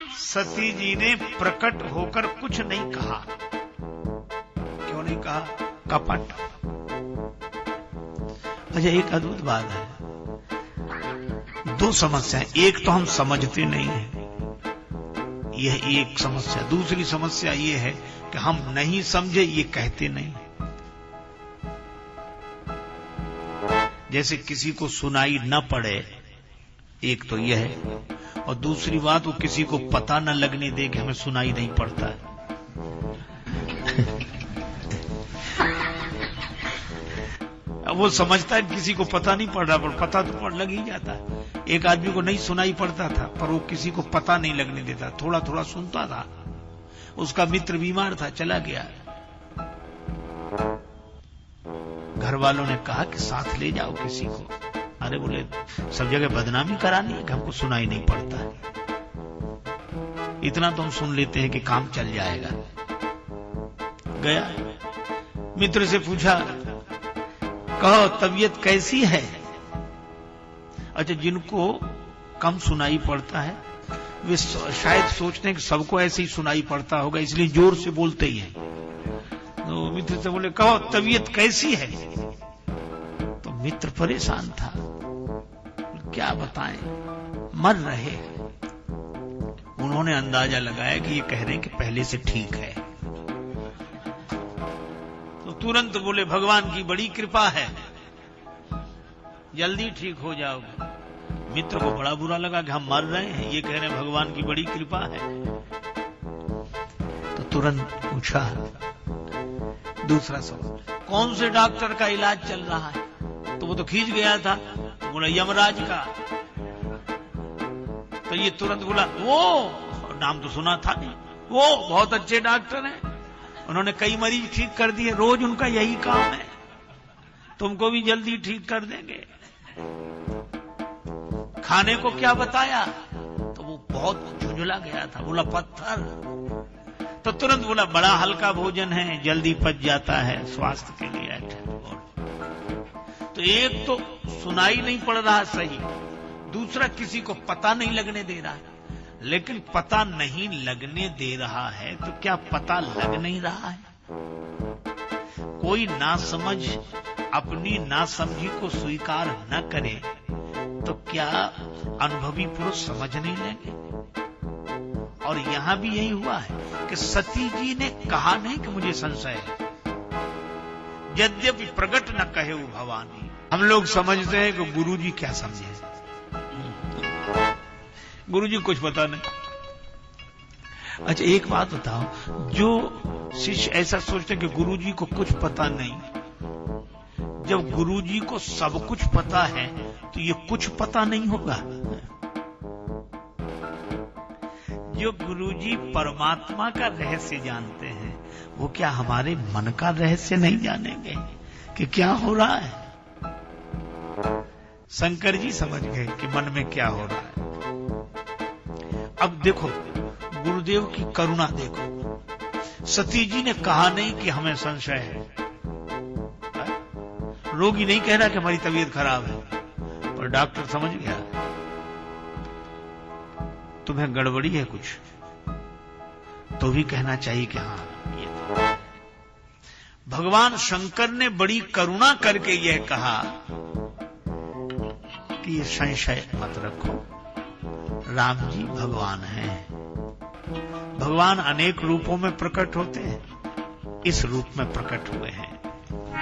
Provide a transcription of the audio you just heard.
सती जी ने प्रकट होकर कुछ नहीं कहा। क्यों नहीं कहा? कपट। अच्छा, एक अद्भुत बात है, दो समस्याएं। एक तो हम समझते नहीं हैं, यह एक समस्या। दूसरी समस्या यह है कि हम नहीं समझे, ये कहते नहीं। जैसे किसी को सुनाई न पड़े, एक तो यह है, और दूसरी बात वो किसी को पता न लगने दे कि हमें सुनाई नहीं पड़ता है। अब वो समझता है किसी को पता नहीं पड़ रहा, पर पता तो लग ही जाता है। एक आदमी को नहीं सुनाई पड़ता था, पर वो किसी को पता नहीं लगने देता, थोड़ा थोड़ा सुनता था। उसका मित्र बीमार था, चला गया। घर वालों ने कहा कि साथ ले जाओ किसी को। अरे बोले, सब जगह बदनामी करानी है कि हमको सुनाई नहीं पड़ता है। इतना तो हम सुन लेते हैं कि काम चल जाएगा। गया, मित्र से पूछा, कहो तबीयत कैसी है? अच्छा, जिनको कम सुनाई पड़ता है वे शायद सोचते हैं कि सबको ऐसे ही सुनाई पड़ता होगा, इसलिए जोर से बोलते ही हैं। तो मित्र से बोले, कहो तबीयत कैसी है? तो मित्र परेशान था, क्या बताएं, मर रहे। उन्होंने अंदाजा लगाया कि ये कह रहे हैं कि पहले से ठीक है। तो तुरंत बोले, भगवान की बड़ी कृपा है, जल्दी ठीक हो जाओगे। मित्र को बड़ा बुरा लगा कि हम मर रहे हैं, ये कह रहे हैं भगवान की बड़ी कृपा है। तो तुरंत पूछा दूसरा सवाल, कौन से डॉक्टर का इलाज चल रहा है? तो वो तो खींच गया था, तो बोला यमराज का। तो ये तुरंत बोला, वो नाम तो सुना था नहीं, वो बहुत अच्छे डॉक्टर हैं, उन्होंने कई मरीज ठीक कर दिए, रोज उनका यही काम है, तुमको भी जल्दी ठीक कर देंगे। खाने को क्या बताया? तो वो बहुत झुंझला गया था, बोला पत्थर। तो तुरंत बोला, बड़ा हल्का भोजन है, जल्दी पच जाता है, स्वास्थ्य के लिए अच्छा। तो एक तो सुनाई नहीं पड़ रहा सही, दूसरा किसी को पता नहीं लगने दे रहा है। लेकिन पता नहीं लगने दे रहा है तो क्या पता लग नहीं रहा है? कोई नासमझ अपनी नासमझी को स्वीकार न करे तो क्या अनुभवी पुरुष समझ नहीं लेंगे? और यहां भी यही हुआ है कि सती जी ने कहा नहीं कि मुझे संशय है, यद्यपि प्रकट न कहे वो भवानी। हम लोग समझते हैं कि गुरुजी क्या समझे, गुरुजी कुछ पता नहीं। अच्छा, एक बात बताओ, जो शिष्य ऐसा सोचते हैं कि गुरुजी को कुछ पता नहीं, जब गुरुजी को सब कुछ पता है तो ये कुछ पता नहीं होगा? जो गुरुजी परमात्मा का रहस्य जानते हैं, वो क्या हमारे मन का रहस्य नहीं जानेंगे कि क्या हो रहा है? शंकर जी समझ गए कि मन में क्या हो रहा है। अब देखो गुरुदेव की करुणा देखो, सती जी ने कहा नहीं कि हमें संशय है, रोगी नहीं कह रहा कि हमारी तबीयत खराब है, पर डॉक्टर समझ गया तुम्हें गड़बड़ी है कुछ, तो भी कहना चाहिए कि हाँ ये तो। भगवान शंकर ने बड़ी करुणा करके यह कहा कि ये संशय मत रखो, राम जी भगवान हैं। भगवान अनेक रूपों में प्रकट होते हैं, इस रूप में प्रकट हुए हैं।